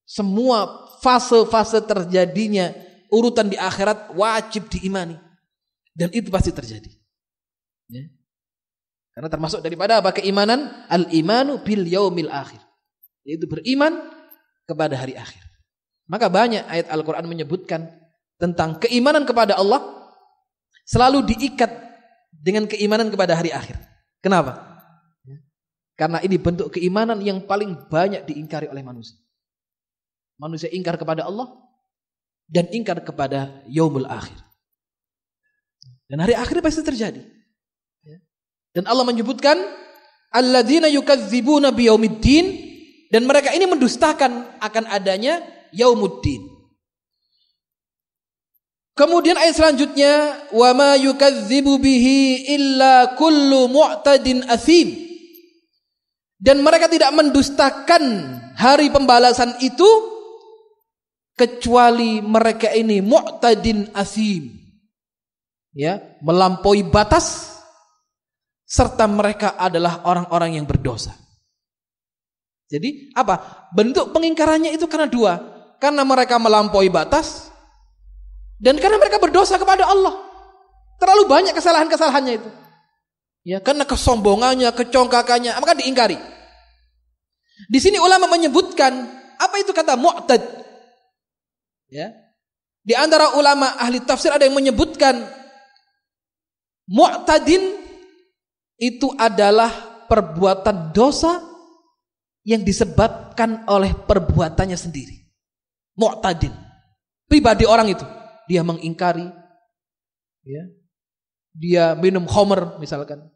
Semua fase-fase terjadinya urutan di akhirat wajib diimani. Dan itu pasti terjadi. Ya. Karena termasuk daripada apa? Keimanan, al-imanu bil yaumil akhir. Yaitu beriman kepada hari akhir. Maka banyak ayat Al-Quran menyebutkan tentang keimanan kepada Allah selalu diikat dengan keimanan kepada hari akhir. Kenapa? Karena ini bentuk keimanan yang paling banyak diingkari oleh manusia. Manusia ingkar kepada Allah dan ingkar kepada yaumul akhir. Dan hari akhir pasti terjadi. Dan Allah menyebutkan alladzina yukadzibuna biyaumiddin, dan mereka ini mendustakan akan adanya yaumuddin. Kemudian ayat selanjutnya, wa ma yukadzibu bihi illa kullu mu'tadin atsim. Dan mereka tidak mendustakan hari pembalasan itu kecuali mereka ini mu'tadin atsim. Ya, melampaui batas, serta mereka adalah orang-orang yang berdosa. Jadi apa? Bentuk pengingkarannya itu karena dua. Karena mereka melampaui batas dan karena mereka berdosa kepada Allah. Terlalu banyak kesalahan-kesalahannya itu. Ya, karena kesombongannya, kecongkakannya, maka diingkari. Di sini ulama menyebutkan apa itu kata mu'tad. Ya. Di antara ulama ahli tafsir ada yang menyebutkan mu'tadin itu adalah perbuatan dosa yang disebabkan oleh perbuatannya sendiri. Mu'tadin, pribadi orang itu, dia mengingkari, ya, dia minum khamr misalkan,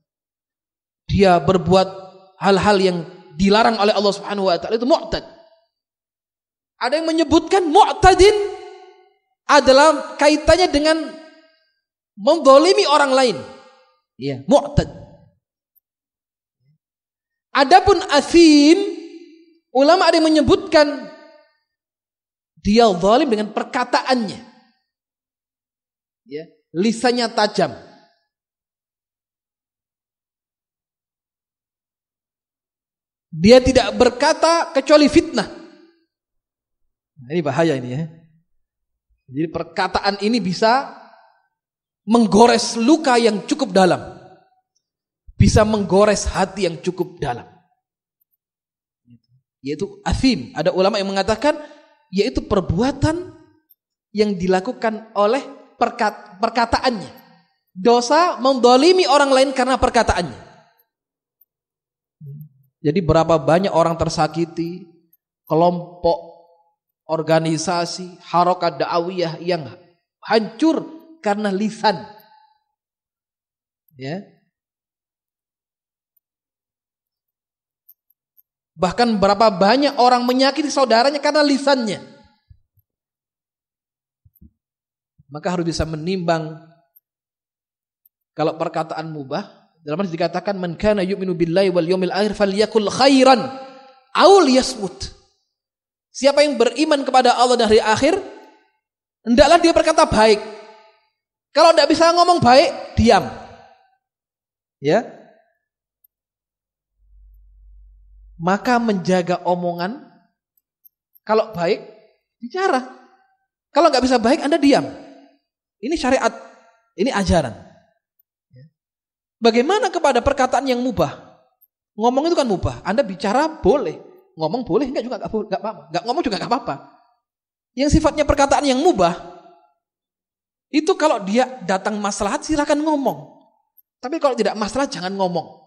dia berbuat hal-hal yang dilarang oleh Allah Subhanahu wa taala, itu mu'tad. Ada yang menyebutkan mu'tadin adalah kaitannya dengan menzalimi orang lain. Ya, mu'tad. Adapun asim, ulama ada yang menyebutkan dia zalim dengan perkataannya. Ya, lisannya tajam. Dia tidak berkata kecuali fitnah. Nah, ini bahaya ini ya. Jadi perkataan ini bisa menggores luka yang cukup dalam. Bisa menggores hati yang cukup dalam. Yaitu athim. Ada ulama yang mengatakan yaitu perbuatan yang dilakukan oleh perkataannya. Dosa mendolimi orang lain karena perkataannya. Jadi berapa banyak orang tersakiti, kelompok, organisasi, harokat da'awiyah yang hancur karena lisan. Ya. Bahkan berapa banyak orang menyakiti saudaranya karena lisannya. maka harus bisa menimbang. Kalau perkataan mubah, dalam hadis dikatakan man kana yu'minu billahi wal yawmil akhir falyakul khairan aw liyasmut. Siapa yang beriman kepada Allah dan hari akhir, hendaklah dia berkata baik. Kalau tidak bisa ngomong baik, diam. Ya. Maka menjaga omongan, kalau baik bicara. Kalau nggak bisa baik, Anda diam. Ini syariat, ini ajaran. Bagaimana kepada perkataan yang mubah? Ngomong itu kan mubah. Anda bicara boleh, ngomong boleh, enggak juga enggak apa-apa. Enggak ngomong juga enggak apa-apa. Yang sifatnya perkataan yang mubah, itu kalau dia datang maslahat silakan ngomong. Tapi kalau tidak maslahat jangan ngomong.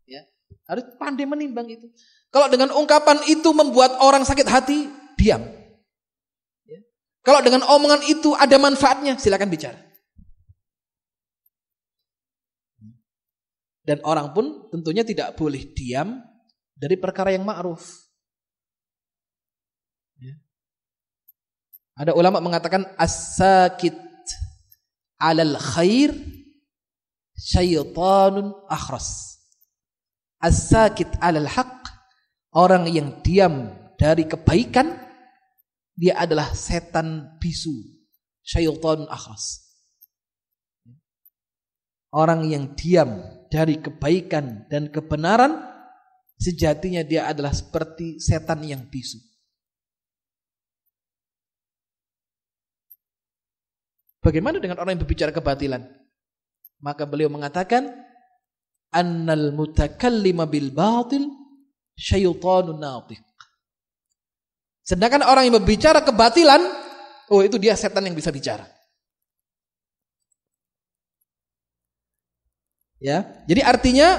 Ya, harus pandai menimbang itu. Kalau dengan ungkapan itu membuat orang sakit hati, diam. Ya. Kalau dengan omongan itu ada manfaatnya, silakan bicara. Dan orang pun tentunya tidak boleh diam dari perkara yang ma'ruf. Ya. Ada ulama mengatakan as-sakit 'alal khair syaitanun akhras. As-sakit 'alal haqq, orang yang diam dari kebaikan, dia adalah setan bisu, syaitanun akhras. Orang yang diam dari kebaikan dan kebenaran, sejatinya dia adalah seperti setan yang bisu. Bagaimana dengan orang yang berbicara kebatilan? Maka beliau mengatakan, annal mutakallima bil batil syaitanun natiq. Sedangkan orang yang berbicara kebatilan, oh itu dia setan yang bisa bicara. Ya, jadi artinya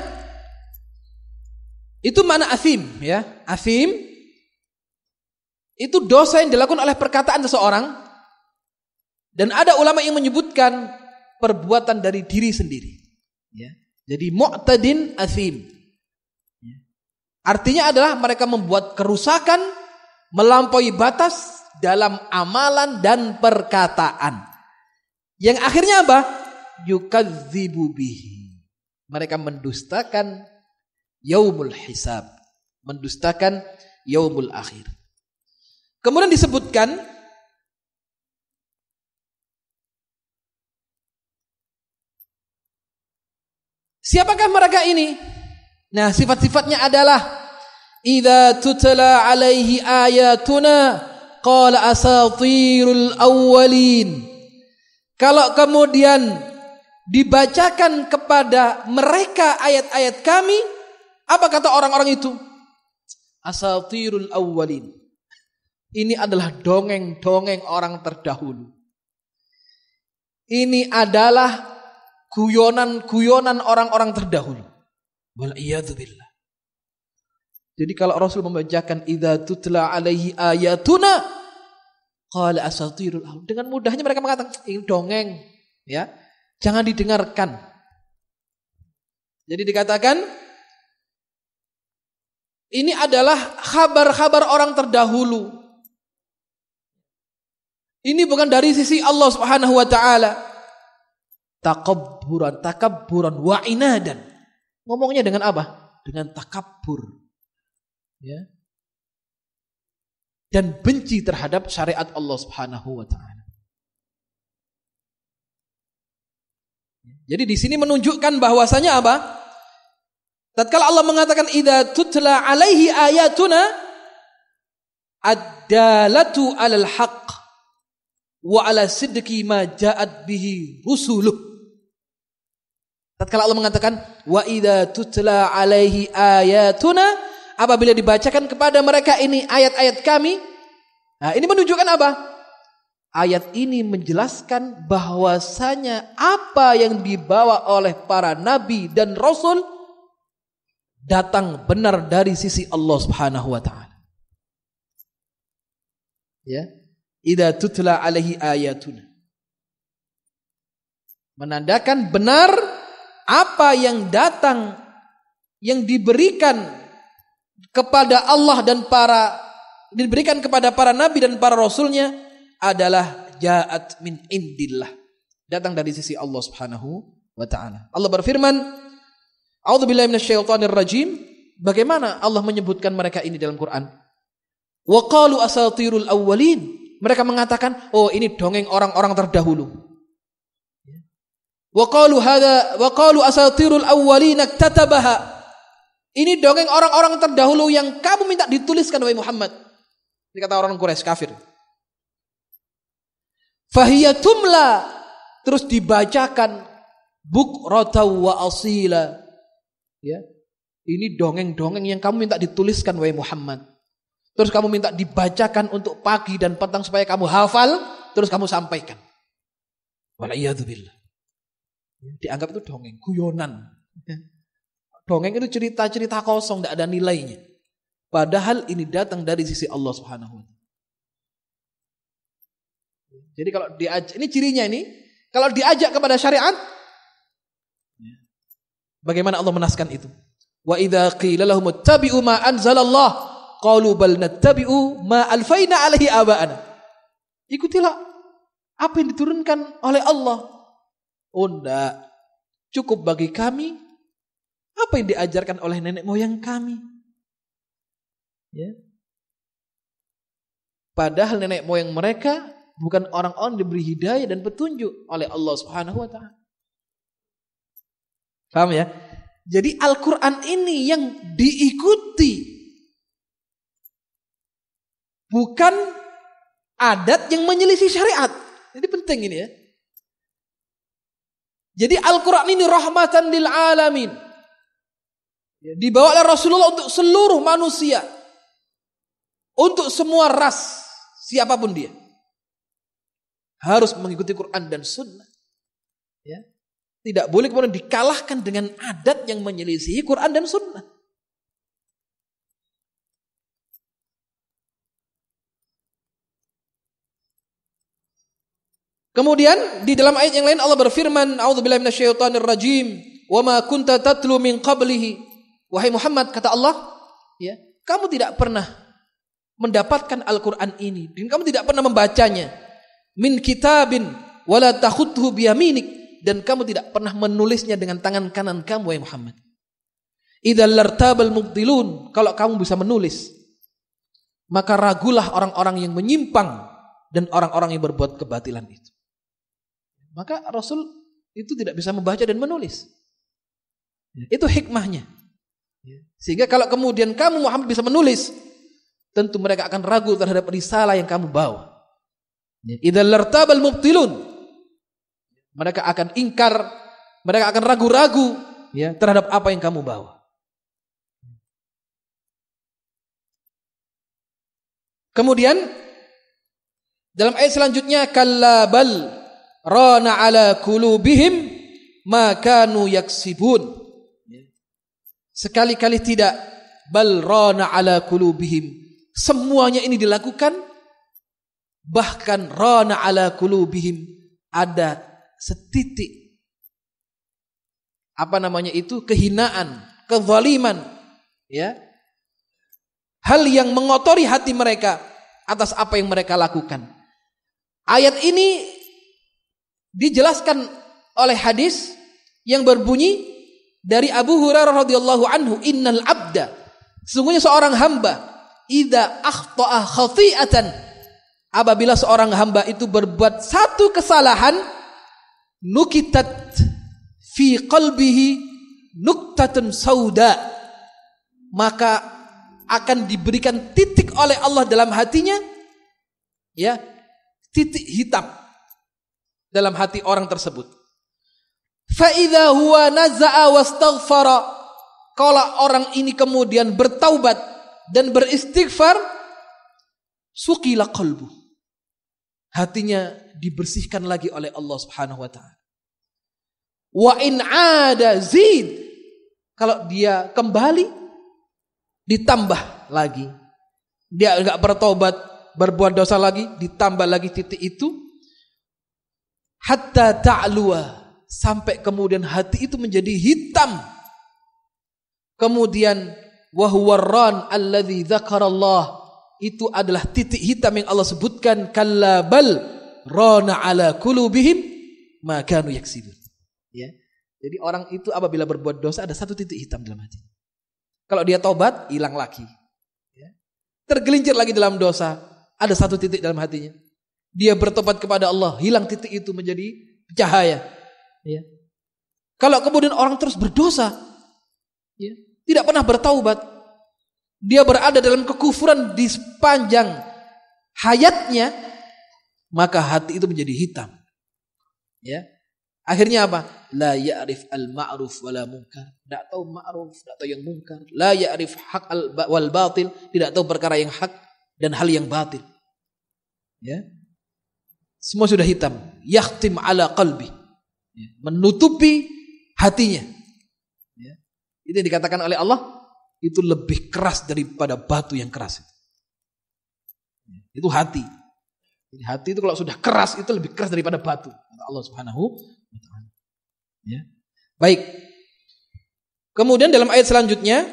itu mana athim, ya. Athim itu dosa yang dilakukan oleh perkataan seseorang, dan ada ulama yang menyebutkan perbuatan dari diri sendiri. Ya. Jadi mu'tadin athim. Ya. Artinya adalah mereka membuat kerusakan, melampaui batas dalam amalan dan perkataan. Yang akhirnya apa? Yukadzibu bihi. Mereka mendustakan yaumul hisab, mendustakan yaumul akhir. Kemudian disebutkan siapakah mereka ini? Nah, sifat-sifatnya adalah idza tutla alaihi ayatuna qala asatirul awwalin. Kalau kemudian dibacakan kepada mereka ayat-ayat kami, apa kata orang-orang itu? Asatirul awwalin. Ini adalah dongeng-dongeng orang terdahulu. Ini adalah guyonan-guyonan orang-orang terdahulu. Wal iyadzu billah. Jadi kalau Rasul membacakan idza tutla alaihi ayatuna qala asatirul awwalin, dengan mudahnya mereka mengatakan ini dongeng, ya. Jangan didengarkan. Jadi dikatakan ini adalah kabar-kabar orang terdahulu. Ini bukan dari sisi Allah Subhanahu wa taala. Takabburan wa inadan. Ngomongnya dengan apa? Dengan takabbur. Ya. Dan benci terhadap syariat Allah Subhanahu wa taala. Jadi di sini menunjukkan bahwasanya apa? Tatkala Allah mengatakan idza tutla alaihi ayatuna ad-dalatu 'alal haqq wa 'ala sidqi ma ja'at bihi rusuluh. Tatkala Allah mengatakan wa idza tutla alaihi ayatuna, apabila dibacakan kepada mereka ini ayat-ayat kami, nah ini menunjukkan apa? Ayat ini menjelaskan bahwasanya apa yang dibawa oleh para nabi dan rasul datang benar dari sisi Allah Subhanahu wa taala. Ya. Idza tutla alaihi ayatuna. Menandakan benar apa yang datang, yang diberikan kepada Allah dan diberikan kepada para nabi dan para rasulnya adalah ja'at min indillah. Datang dari sisi Allah Subhanahu wa ta'ala. Allah berfirman, A'udzubillahi minasyaitonir rajim. Bagaimana Allah menyebutkan mereka ini dalam Quran? Wa qalu asatirul awwalin. Mereka mengatakan, oh ini dongeng orang-orang terdahulu. Wa qalu asatirul awwalin iktatabaha. Ini dongeng orang-orang terdahulu yang kamu minta dituliskan wahai Muhammad. Ini kata orang Quraisy kafir. Fahiya tumla, terus dibacakan bukratan wa asila. Ya. Ini dongeng-dongeng yang kamu minta dituliskan wahai Muhammad. Terus kamu minta dibacakan untuk pagi dan petang supaya kamu hafal, terus kamu sampaikan. Wala'iyadzubillah. Dianggap itu dongeng, guyonan. Dongeng itu cerita-cerita kosong, tidak ada nilainya. Padahal ini datang dari sisi Allah Subhanahu wa ta'ala. Jadi kalau diajak, ini cirinya ini, kalau diajak kepada syariat, bagaimana Allah menaskan itu? Wa idza qila lahum ittabi'u ma anzalallah qalu bal nattabi'u ma alfaina alaihi aba'ana. Ikutilah apa yang diturunkan oleh Allah. Oh enggak, cukup bagi kami apa yang diajarkan oleh nenek moyang kami. Ya. Padahal nenek moyang mereka bukan orang-orang diberi hidayah dan petunjuk oleh Allah Subhanahu wa ta'ala. Paham ya? Jadi Al-Quran ini yang diikuti, bukan adat yang menyelisih syariat. Jadi penting ini ya. Jadi Al-Quran ini rahmatan lil alamin. Dibawa oleh Rasulullah untuk seluruh manusia. Untuk semua ras, siapapun dia. Harus mengikuti Quran dan Sunnah. Ya. Tidak boleh kemudian dikalahkan dengan adat yang menyelisihi Quran dan Sunnah. Kemudian di dalam ayat yang lain Allah berfirman, A'udzubillahi minasyaitonir rajim, wa ma kunta tatlu min qablihi. Wahai Muhammad, kata Allah, ya, kamu tidak pernah mendapatkan Al-Quran ini dan kamu tidak pernah membacanya. Min kitabin wala takhuthu biyaminik, dan kamu tidak pernah menulisnya dengan tangan kanan kamu wahai Muhammad. Idzal lartabal mubtilun, kalau kamu bisa menulis, maka ragulah orang-orang yang menyimpang dan orang-orang yang berbuat kebatilan itu. Maka Rasul itu tidak bisa membaca dan menulis. Itu hikmahnya. Sehingga kalau kemudian kamu Muhammad bisa menulis, tentu mereka akan ragu terhadap risalah yang kamu bawa. Idzal lartabal mubtilun, mereka akan ingkar, mereka akan ragu-ragu ya terhadap apa yang kamu bawa. Kemudian dalam ayat selanjutnya, kalla bal rana ala qulubihim ma kanu yaksibun. Sekali-kali tidak, bal rana ala qulubihim. Semuanya ini dilakukan, bahkan rana ala qulubihim, ada setitik kehinaan, kezaliman, ya. Hal yang mengotori hati mereka atas apa yang mereka lakukan. Ayat ini dijelaskan oleh hadis yang berbunyi dari Abu Hurairah radhiyallahu anhu, innal abda, sesungguhnya seorang hamba, idza akhta'a khati'atan, apabila seorang hamba itu berbuat satu kesalahan, nukitat fi qalbihi nuktatun sauda, maka akan diberikan titik oleh Allah dalam hatinya, ya, titik hitam dalam hati orang tersebut. Fa idza huwa naza'a wastaghfara, kalau orang ini kemudian bertaubat dan beristighfar, suqila qalbu, hatinya dibersihkan lagi oleh Allah Subhanahu wa taala. Wa in 'ada zid, kalau dia kembali ditambah lagi. Dia enggak bertobat, berbuat dosa lagi, ditambah lagi titik itu. Hatta ta'lua, sampai kemudian hati itu menjadi hitam. Kemudian wa huwarran alladzi dzakarallah, itu adalah titik hitam yang Allah sebutkan. Kalla bal rana ala qulubihim ma kanu yaksibun. Ya. Jadi orang itu apabila berbuat dosa ada satu titik hitam dalam hati. Kalau dia taubat, hilang lagi. Ya. Tergelincir lagi dalam dosa, ada satu titik dalam hatinya. Dia bertobat kepada Allah, hilang titik itu menjadi cahaya. Ya. Kalau kemudian orang terus berdosa, ya, tidak pernah bertaubat, dia berada dalam kekufuran di sepanjang hayatnya, maka hati itu menjadi hitam. Ya. Akhirnya apa? La ya'rif al-ma'ruf wala munkar. Tidak tahu ma'ruf, tidak tahu yang munkar. La ya'rif haq wal batil, tidak tahu perkara yang hak dan hal yang batil. Ya. Semua sudah hitam. Yakhtim ala qalbi. Ya. Menutupi hatinya. Ya. Itu yang dikatakan oleh Allah, itu lebih keras daripada batu yang keras. Itu hati. Jadi hati itu kalau sudah keras itu lebih keras daripada batu. Kata Allah Subhanahu wa taala. Ya. Baik. Kemudian dalam ayat selanjutnya,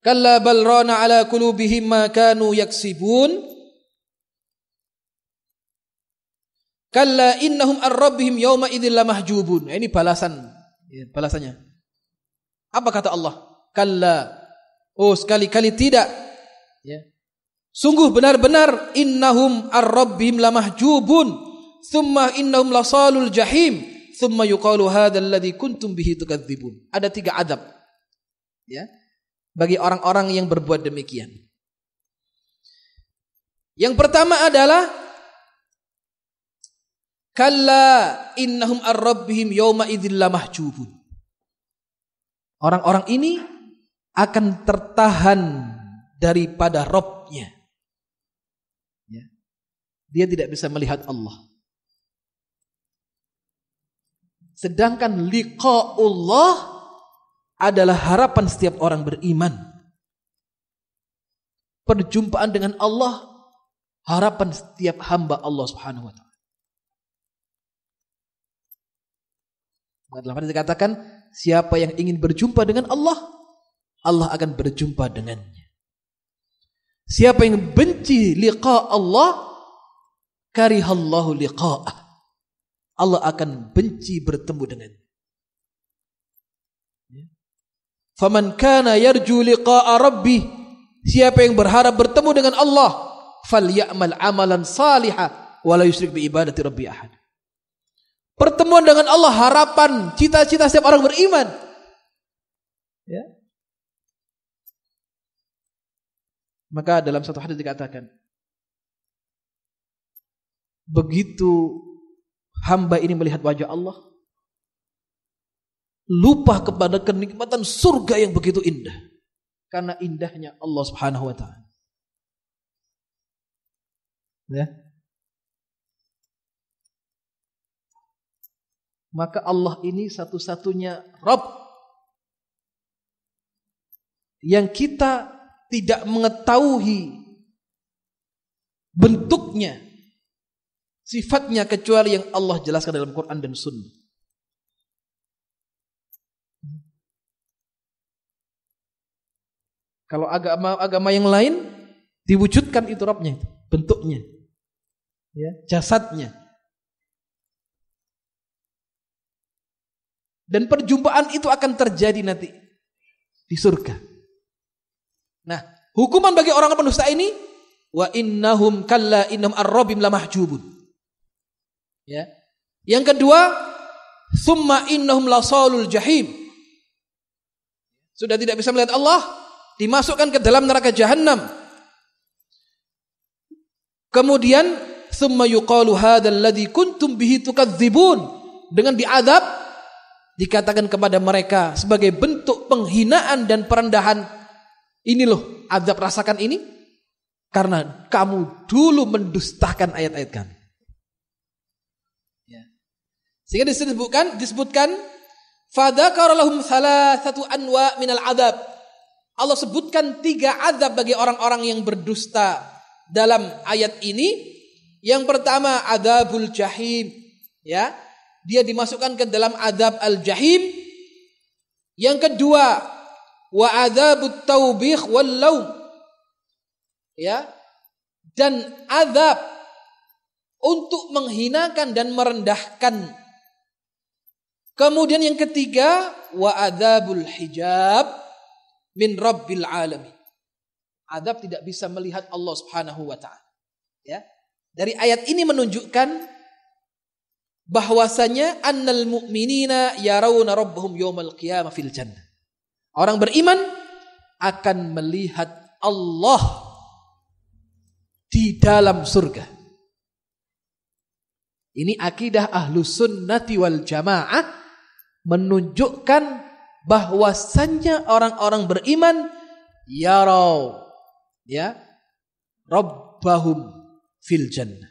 kalla bal rana ala qulubihim ma kanu yaksibun. Kalla innahum ar-rabbihim yawma idzil lamahjubun. Ini balasan, ya, balasannya. Apa kata Allah? Kalla. Oh, sekali-kali tidak. Ya. Sungguh benar-benar innahum ar-rabbihim lamahjubun, thumma innahum lasalul jahim, thumma yuqalu hadzal ladzi kuntum bihi tukadzibun. Ada 3 adab, ya, bagi orang-orang yang berbuat demikian. Yang pertama adalah kalla innahum ar-rabbihim yawma idzil lamahjubun. Orang-orang ini akan tertahan daripada Rabb-nya. Dia tidak bisa melihat Allah. Sedangkan liqa'ullah adalah harapan setiap orang beriman. Perjumpaan dengan Allah, harapan setiap hamba Allah Subhanahu wa taala. Dalam hadis dikatakan, siapa yang ingin berjumpa dengan Allah, Allah akan berjumpa dengannya. Siapa yang benci liqa Allah, karihallahu liqa'ah, Allah akan benci bertemu dengannya. Faman kana yarju liqa'a rabbih, siapa yang berharap bertemu dengan Allah, falyamal amalan salihah wa la yusyrik bi ibadati rabbi ahad. Pertemuan dengan Allah harapan, cita-cita setiap orang beriman. Ya. Maka dalam satu hadis dikatakan, begitu hamba ini melihat wajah Allah, lupa kepada kenikmatan surga yang begitu indah, karena indahnya Allah Subhanahu wa taala. Ya. Maka Allah ini satu-satunya Rabb yang kita tidak mengetahui bentuknya, sifatnya, kecuali yang Allah jelaskan dalam Quran dan Sunnah. Kalau agama yang lain diwujudkan itu Rabbnya, bentuknya, ya, jasadnya. Dan perjumpaan itu akan terjadi nanti di surga. Nah, hukuman bagi orang pendusta ini, wa innahum kalla innahum ar-rabbim lamahjubun. Ya. Yang kedua, summa innahum lasalul jahim. Sudah tidak bisa melihat Allah, dimasukkan ke dalam neraka jahanam. Kemudian summa yuqalu hadzal ladzi kuntum bihi tukadzibun. Dengan diazab, dikatakan kepada mereka sebagai bentuk penghinaan dan perendahan, ini loh azab, rasakan ini karena kamu dulu mendustakan ayat-ayat kami. Ya. Sehingga disebutkan fadzakara lahum salasatu anwa minal azab. Allah sebutkan 3 azab bagi orang-orang yang berdusta dalam ayat ini. Yang pertama adzabul jahim, ya. Dia dimasukkan ke dalam azab al-jahim. Yang kedua, wa adzabut taubih wal laum. Ya. dan azab untuk menghinakan dan merendahkan. Kemudian yang ketiga, wa adzabul hijab min rabbil alamin. Azab tidak bisa melihat Allah Subhanahu wa taala. Ya. Dari ayat ini menunjukkan bahwasanya annal mu'minina yarawna rabbahum yaumal qiyamah fil jannah. Orang beriman akan melihat Allah di dalam surga. Ini akidah Ahlus Sunnati wal Jamaah menunjukkan bahwasannya orang-orang beriman yarau rabbahum fil jannah.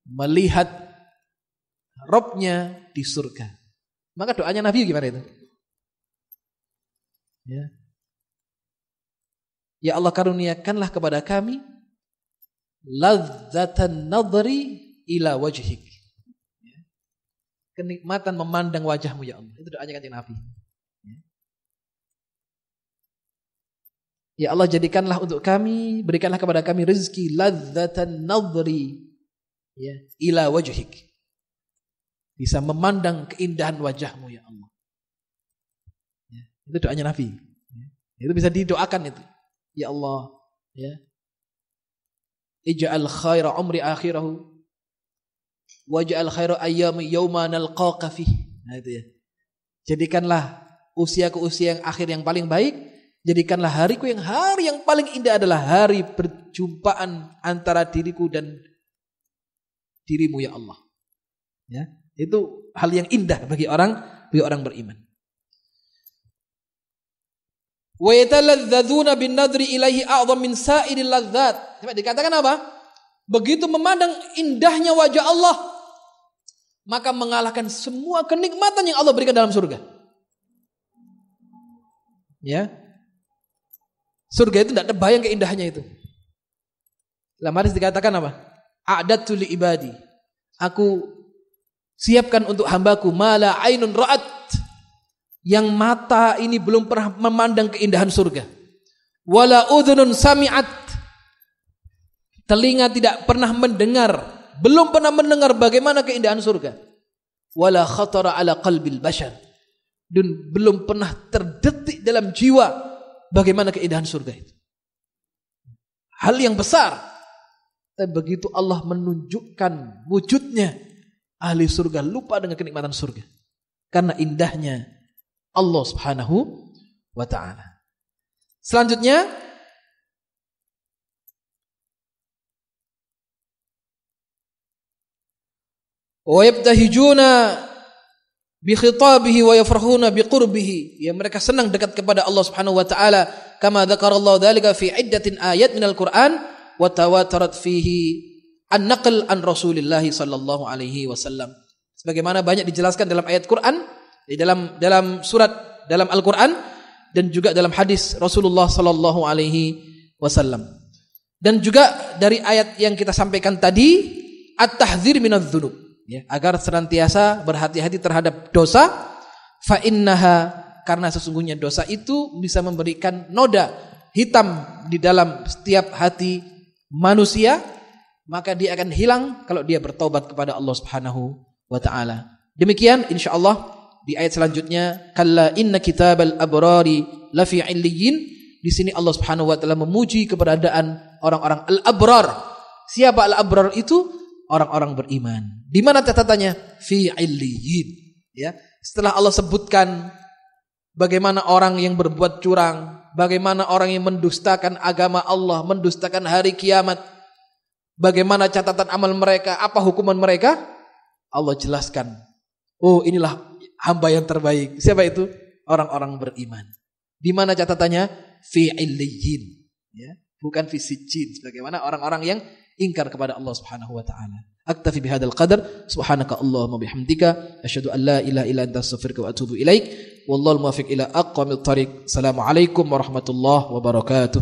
Melihat Rabbnya di surga. Maka doanya Nabi gimana itu? Ya Allah, karuniakanlah kepada kami ladzatan nadri ila wajhik. Kenikmatan memandang wajahmu ya Allah. Itu doanya Kanjeng Nabi. Ya Allah, jadikanlah untuk kami, berikanlah kepada kami rezeki ladzatan nadri ila wajhik. Bisa memandang keindahan wajahmu ya Allah. Itu doanya Nabi. Itu bisa didoakan itu. Ya Allah, ij'al khaira umri akhirahu waj'al khaira ayyami yauma nalqaka fih. Nah itu ya. Jadikanlah usiaku usia yang akhir yang paling baik, jadikanlah hari yang paling indah adalah hari perjumpaan antara diriku dan dirimu ya Allah. Ya, itu hal yang indah bagi orang beriman. Wa yataladzadzuna bin nadri ilaihi a'dham min sa'iril ladzat. Dikatakan apa? Begitu memandang indahnya wajah Allah, maka mengalahkan semua kenikmatan yang Allah berikan dalam surga. Ya. Surga itu tidak terbayang keindahannya itu. Dalam hadis dikatakan apa? A'dadtu li ibadi. Aku siapkan untuk hambaku mala ainun ra'at, yang mata ini belum pernah memandang keindahan surga. Wala udhunun sami'at, telinga tidak pernah mendengar, belum pernah mendengar bagaimana keindahan surga. Wala khatara ala qalbil bashar, dan belum pernah terdetik dalam jiwa bagaimana keindahan surga itu. Hal yang besar. Tapi begitu Allah menunjukkan wujudnya, ahli surga lupa dengan kenikmatan surga karena indahnya Allah Subhanahu wa ta'ala. Selanjutnya, wa yabtahijuna bi khitabihi wa yafrahuna bi qurbihi. Ya, mereka senang dekat kepada Allah Subhanahu wa ta'ala, kama dzakarallahu dzalika fi iddatin ayat minal Qur'an wa tawatarat fihi an-naql an Rasulillah sallallahu alaihi wasallam. Sebagaimana banyak dijelaskan dalam ayat Quran, di dalam surat dalam Al-Qur'an, dan juga dalam hadis Rasulullah sallallahu alaihi wasallam. Dan juga dari ayat yang kita sampaikan tadi, at-tahdzir minadz-dzunub, ya, agar senantiasa berhati-hati terhadap dosa, fa innaha, karena sesungguhnya dosa itu bisa memberikan noda hitam di dalam setiap hati manusia, maka dia akan hilang kalau dia bertobat kepada Allah Subhanahu wa ta'ala. Demikian insyaallah di ayat selanjutnya, kalla inna kitabal abrari lafi 'illiyyin. Di sini Allah Subhanahu wa ta'ala memuji keberadaan orang-orang al-abrar. Siapa al-abrar itu? Orang-orang beriman. Di mana catatannya? Fi 'illiyyin. Ya, setelah Allah sebutkan bagaimana orang yang berbuat curang, bagaimana orang yang mendustakan agama Allah, mendustakan hari kiamat, bagaimana catatan amal mereka, apa hukuman mereka, Allah jelaskan. Oh, inilah hamba yang terbaik. Siapa itu? Orang-orang beriman. Di mana catatannya? Fi 'illiyyin. Ya, bukan fi sijjin, sebagaimana orang-orang yang ingkar kepada Allah Subhanahu wa ta'ala. Aktafi bihadzal qadar. Subhanaka Allahumma bihamdika asyhadu an la ilaha illa anta astaghfiruka wa atubu ilaik. Wallahul muwaffiq ila aqwamit thariq. Assalamualaikum warahmatullahi wabarakatuh.